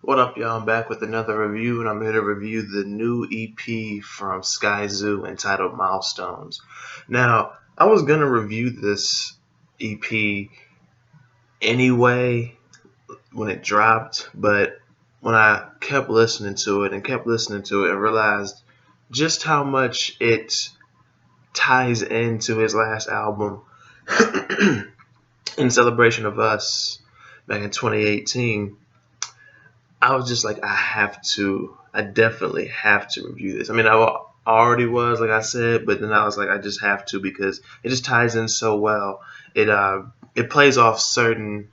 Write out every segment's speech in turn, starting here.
What up, y'all? I'm back with another review, and I'm here to review the new EP from Skyzoo entitled Milestones. Now, I was gonna review this EP anyway when it dropped, but when I kept listening to it and realized just how much it ties into his last album, In Celebration of Us, back in 2018. I was just like, I definitely have to review this. I mean, I already was, like I said, but then I was like, I just have to because it just ties in so well. It plays off certain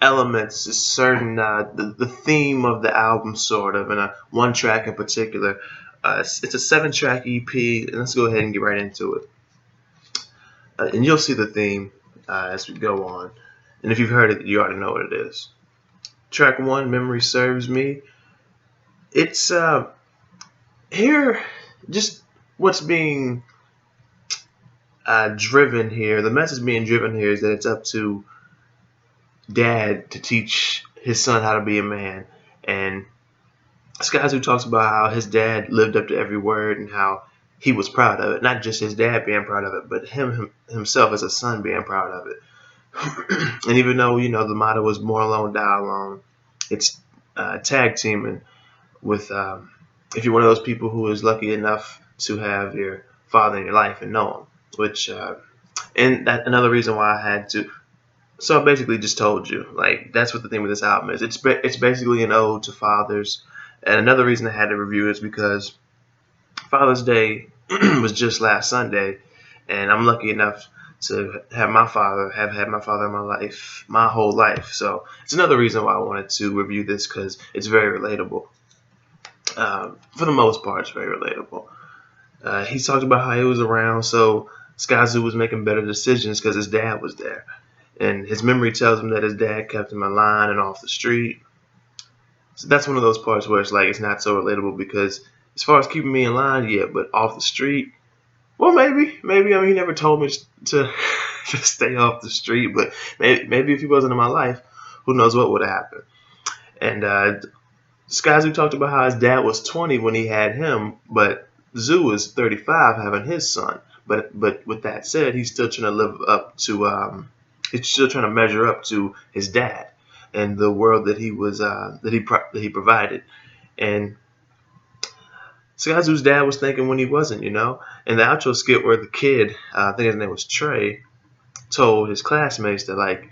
elements, certain the theme of the album, sort of, and one track in particular. It's a 7-track EP, and let's go ahead and get right into it. And you'll see the theme as we go on. And if you've heard it, you already know what it is. Track 1, Memory Serves Me. It's here, just what's being driven here. The message being driven here is that it's up to dad to teach his son how to be a man. And Skyzoo talks about how his dad lived up to every word and how he was proud of it. Not just his dad being proud of it, but himself as a son being proud of it. And even though, the motto is more alone, die alone, it's tag teaming with, if you're one of those people who is lucky enough to have your father in your life and know him, which, and that another reason why I had to. So I basically just told you, like, that's what the thing with this album is. It's basically an ode to fathers. And another reason I had to review it is because Father's Day was just last Sunday, and I'm lucky enough to have had my father in my life, my whole life. So it's another reason why I wanted to review this, because it's very relatable. For the most part, it's very relatable. He talked about how he was around, so Skyzoo was making better decisions because his dad was there. And his memory tells him that his dad kept him in line and off the street. So that's one of those parts where it's like it's not so relatable, because as far as keeping me in line, yeah, but off the street, well, maybe. I mean, he never told me to to stay off the street, but maybe if he wasn't in my life, who knows what would have happened. And Skyzoo talked about how his dad was 20 when he had him, but Zoo is 35 having his son. But with that said, he's still trying to live up to he's still trying to measure up to his dad and the world that he provided. And Skyzoo's dad was thinking when he wasn't, And the outro skit where the kid, I think his name was Trey, told his classmates that, like,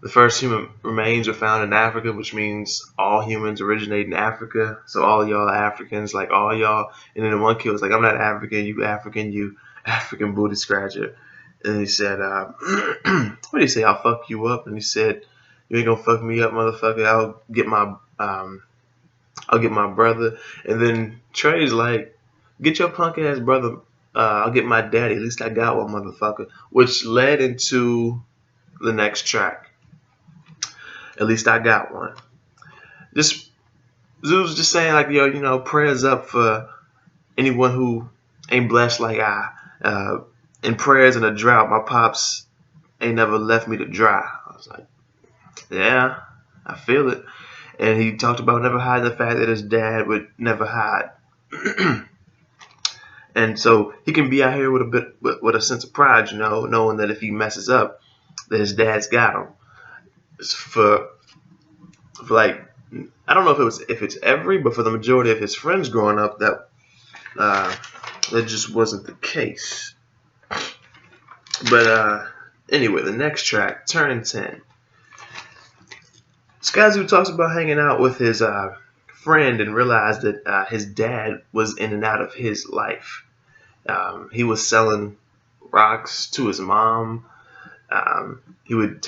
the first human remains were found in Africa, which means all humans originate in Africa. So all y'all are Africans, like all y'all. And then the one kid was like, I'm not African, you African booty scratcher. And he said, what did he say? I'll fuck you up. And he said, you ain't gonna fuck me up, motherfucker. I'll get my brother. And then Trey's like, get your punk ass brother. I'll get my daddy. At least I got one, motherfucker. Which led into the next track. At least I got one. Just Zoo's just saying, like, yo, prayers up for anyone who ain't blessed like I. In prayers in a drought, my pops ain't never left me to dry. I was like, yeah, I feel it. And he talked about never hiding the fact that his dad would never hide. And so he can be out here with a sense of pride, knowing that if he messes up, that his dad's got him. For like, I don't know if it's every, but for the majority of his friends growing up, that just wasn't the case. But anyway, the next track, Turning 10. Skyzoo talks about hanging out with his friend and realized that his dad was in and out of his life. He was selling rocks to his mom. He would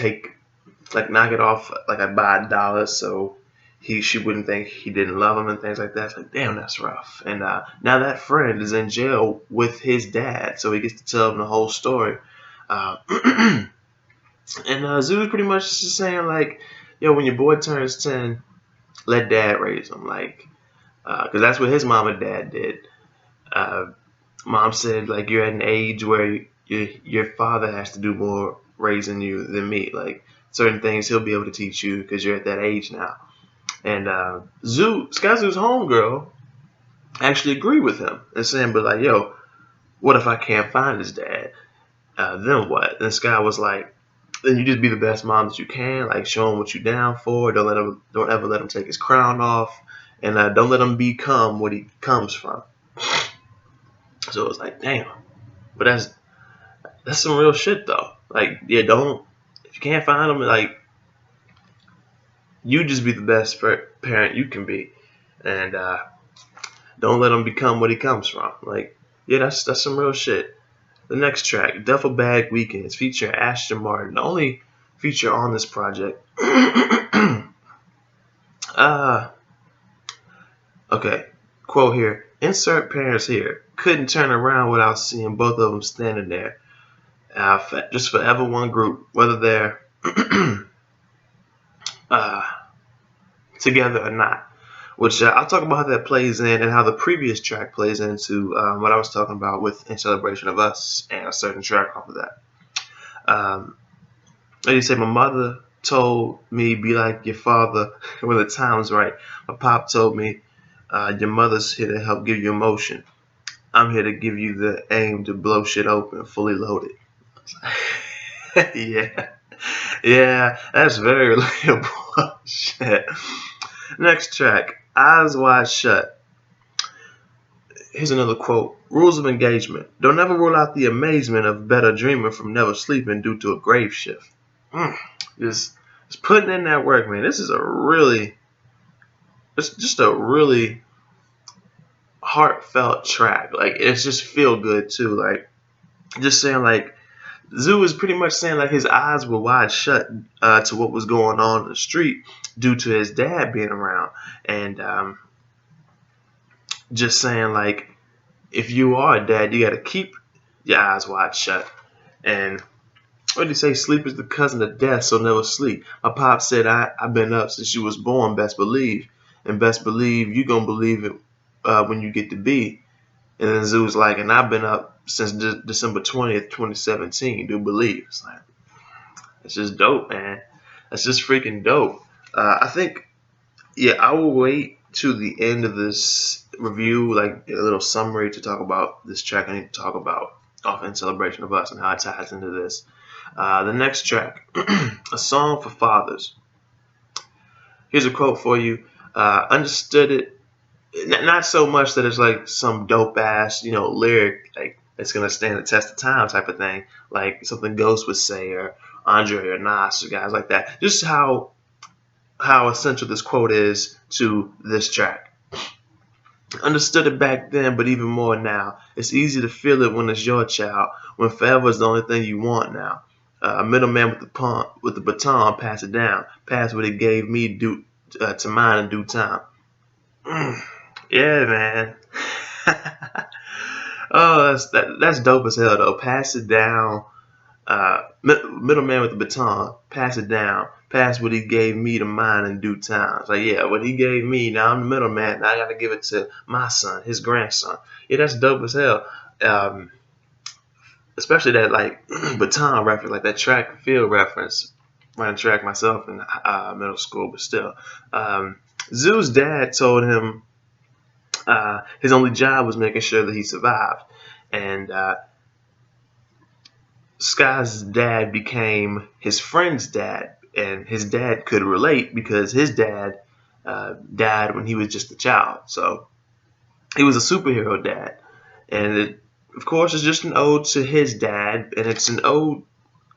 knock it off, like I'd buy $1 so she wouldn't think he didn't love him and things like that. It's like, damn, that's rough. And now that friend is in jail with his dad, so he gets to tell him the whole story. And Zoo's pretty much just saying, like, yo, when your boy turns 10, let dad raise him, like, because that's what his mom and dad did. Mom said, like, you're at an age where your father has to do more raising you than me. Like, certain things he'll be able to teach you because you're at that age now. And Skyzoo's homegirl actually agreed with him and saying, but like, yo, what if I can't find his dad? Then what? And Sky was like, then you just be the best mom that you can. Like, show him what you're down for. Don't ever let him take his crown off, and don't let him become what he comes from. So it was like, damn. But that's some real shit though. Like, yeah, don't, if you can't find him, like, you just be the best parent you can be, and don't let him become what he comes from. Like, yeah, that's some real shit. The next track, Duffel Bag Weekends, featuring Ashton Martin, the only feature on this project. Okay, quote here, insert parents here. Couldn't turn around without seeing both of them standing there. Just forever one group, whether they're together or not. Which I'll talk about how that plays in and how the previous track plays into what I was talking about with In Celebration of Us and a certain track off of that. Like you say, my mother told me be like your father when the time's right. My pop told me your mother's here to help give you emotion. I'm here to give you the aim to blow shit open, fully loaded. yeah, that's very relatable. Shit. Next track, Eyes Wide Shut. Here's another quote. Rules of engagement. Don't ever rule out the amazement of better dreaming from never sleeping due to a grave shift. Just putting in that work, man. This is just a really heartfelt track. Like, it's just feel good too. Like, just saying, like, Zoo is pretty much saying like his eyes were wide shut to what was going on in the street due to his dad being around, and just saying like, if you are a dad, you got to keep your eyes wide shut. And what did he say? Sleep is the cousin of death, so never sleep. My pop said I've been up since you was born, best believe, and best believe you gonna believe it when you get to be. And then Zoo's like, and I've been up since December 20th, 2017. Do believe. It's like, it's just dope, man. That's just freaking dope. I think, yeah, I will wait to the end of this review, like a little summary to talk about this track I need to talk about off In Celebration of Us and how it ties into this. The next track, A Song for Fathers. Here's a quote for you. Understood it. Not so much that it's like some dope ass, lyric like it's gonna stand the test of time type of thing, like something Ghost would say or Andre or Nas or guys like that. Just how essential this quote is to this track. Understood it back then, but even more now. It's easy to feel it when it's your child, when forever is the only thing you want now. A middleman with the baton, pass it down. Pass what it gave me to mine in due time. Yeah, man. Oh, that's dope as hell though. Pass it down. Middleman with the baton, pass it down. Pass what he gave me to mine in due time. It's like, yeah, what he gave me, now I'm the middleman. Now I got to give it to my son, his grandson. Yeah, that's dope as hell. Especially that like baton reference, like that track and field reference. Ran track myself in middle school, but still. Zoo's dad told him his only job was making sure that he survived, and Sky's dad became his friend's dad, and his dad could relate because his dad died when he was just a child. So he was a superhero dad, and it, of course, it's just an ode to his dad, and it's an ode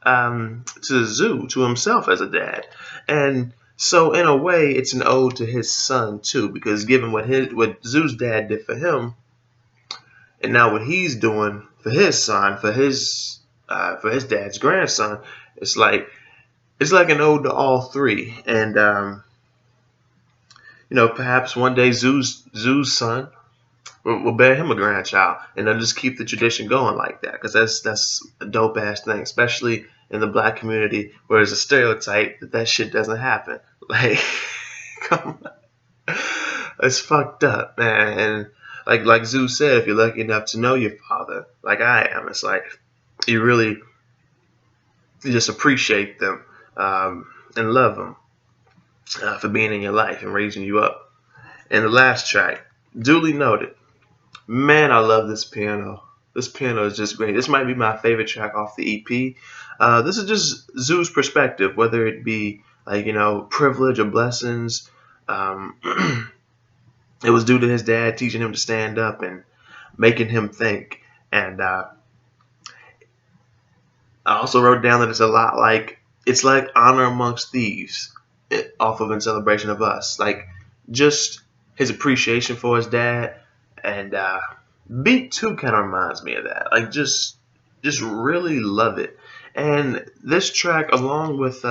to Zoo, to himself as a dad, and so in a way, it's an ode to his son too, because given what Zoo's dad did for him, and now what he's doing for his son, for his dad's grandson, it's like an ode to all three, and perhaps one day Zoo's son will bear him a grandchild, and they'll just keep the tradition going like that, because that's a dope ass thing, especially in the black community where there's a stereotype that shit doesn't happen. Like, come on, it's fucked up, man. And like Zoo said, if you're lucky enough to know your father, like I am, it's like you just appreciate them and love him for being in your life and raising you up. And the last track, Duly Noted. Man, I love this piano. This piano is just great. This might be my favorite track off the EP. This is just Zoo's perspective, whether it be like, privilege or blessings. Um, it was due to his dad teaching him to stand up and making him think. And I also wrote down that it's like Honor Amongst Thieves, off of In Celebration of Us. Like, just his appreciation for his dad. And Beat 2 kind of reminds me of that. Like, just really love it. And this track, along with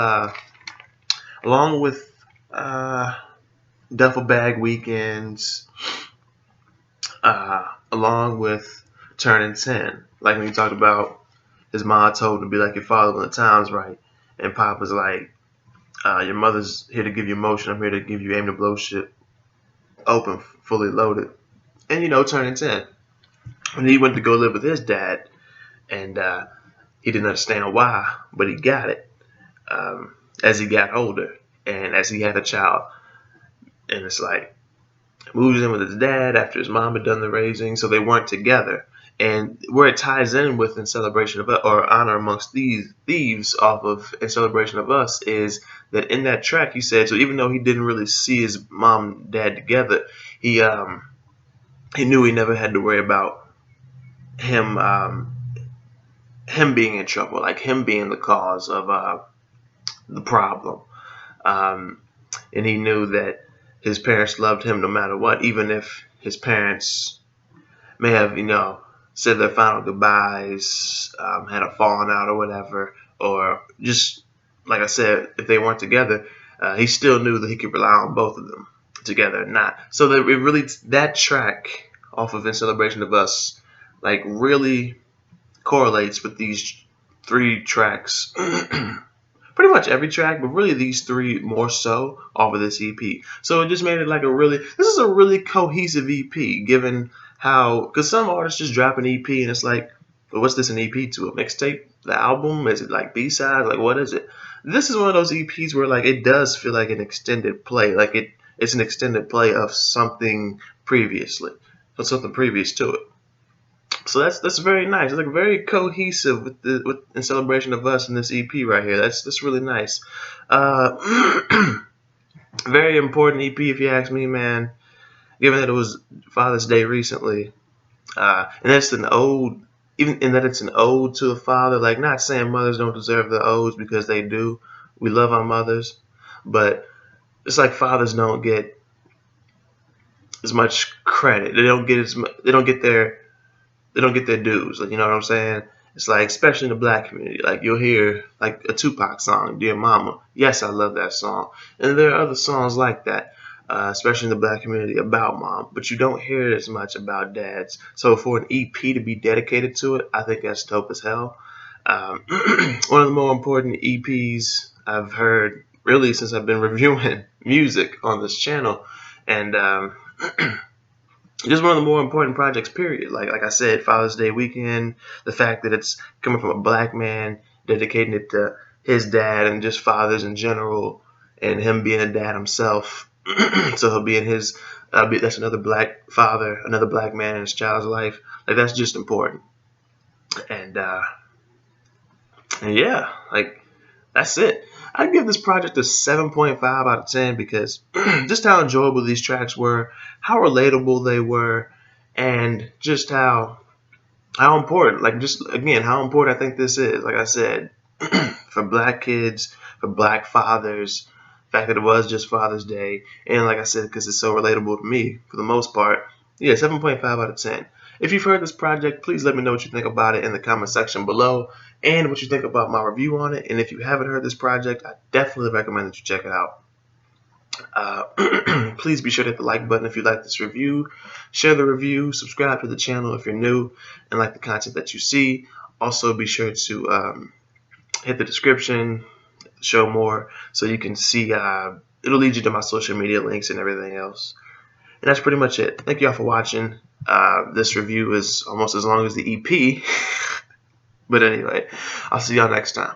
Duffel Bag Weekends, along with Turning 10, like when he talked about his mom told him to be like your father when the time's right, and Pop was like, your mother's here to give you motion, I'm here to give you aim to blow shit open, fully loaded. And Turning 10, when he went to go live with his dad, and he didn't understand why, but he got it as he got older and as he had a child. And it's like, moves in with his dad after his mom had done the raising, so they weren't together. And where it ties in with In Celebration of Us, or Honor Amongst Thieves off of In Celebration of Us, is that in that track he said, so even though he didn't really see his mom and dad together, he knew he never had to worry about him being in trouble, like him being the cause of the problem. And he knew that his parents loved him no matter what, even if his parents may have, said their final goodbyes, had a falling out or whatever, or just, like I said, if they weren't together, he still knew that he could rely on both of them together or not. So that track off of In Celebration of Us, like, really correlates with these 3 tracks. Pretty much every track, but really these 3 more so off of this EP. So it just made it like this is a really cohesive EP, given how, because some artists just drop an EP and it's like, well, what's this an EP to? A mixtape? The album? Is it like B-sides? Like, what is it? This is one of those EPs where, like, it does feel like an extended play. Like, it's an extended play of something previously, or something previous to it. So that's very nice. It's like very cohesive with In Celebration of Us in this EP right here. That's really nice. Very important EP if you ask me, man. Given that it was Father's Day recently, and that's an ode, even in that it's an ode to a father. Like, not saying mothers don't deserve the odes, because they do. We love our mothers, but it's like fathers don't get as much credit. They don't get their dues. Like, you know what I'm saying? It's like, especially in the black community, like, you'll hear like a Tupac song, Dear Mama. Yes, I love that song. And there are other songs like that, especially in the black community, about mom. But you don't hear it as much about dads. So for an EP to be dedicated to it, I think that's dope as hell. One of the more important EPs I've heard, really, since I've been reviewing music on this channel. And just one of the more important projects, period. Like I said, Father's Day weekend, the fact that it's coming from a black man, dedicating it to his dad and just fathers in general, and him being a dad himself. So he'll be in his, that's another black father, another black man in his child's life. Like, that's just important. And yeah, like, that's it. I'd give this project a 7.5 out of 10 because just how enjoyable these tracks were, how relatable they were, and just how important, like, just again, how important I think this is. Like I said, for black kids, for black fathers, the fact that it was just Father's Day, and like I said, because it's so relatable to me for the most part. Yeah, 7.5 out of 10. If you've heard this project, please let me know what you think about it in the comment section below, and what you think about my review on it. And if you haven't heard this project, I definitely recommend that you check it out. Please be sure to hit the like button if you like this review, share the review, subscribe to the channel if you're new and like the content that you see. Also, be sure to hit the description, show more, so you can see, it'll lead you to my social media links and everything else. And that's pretty much it. Thank you all for watching. This review is almost as long as the EP. But anyway, I'll see y'all next time.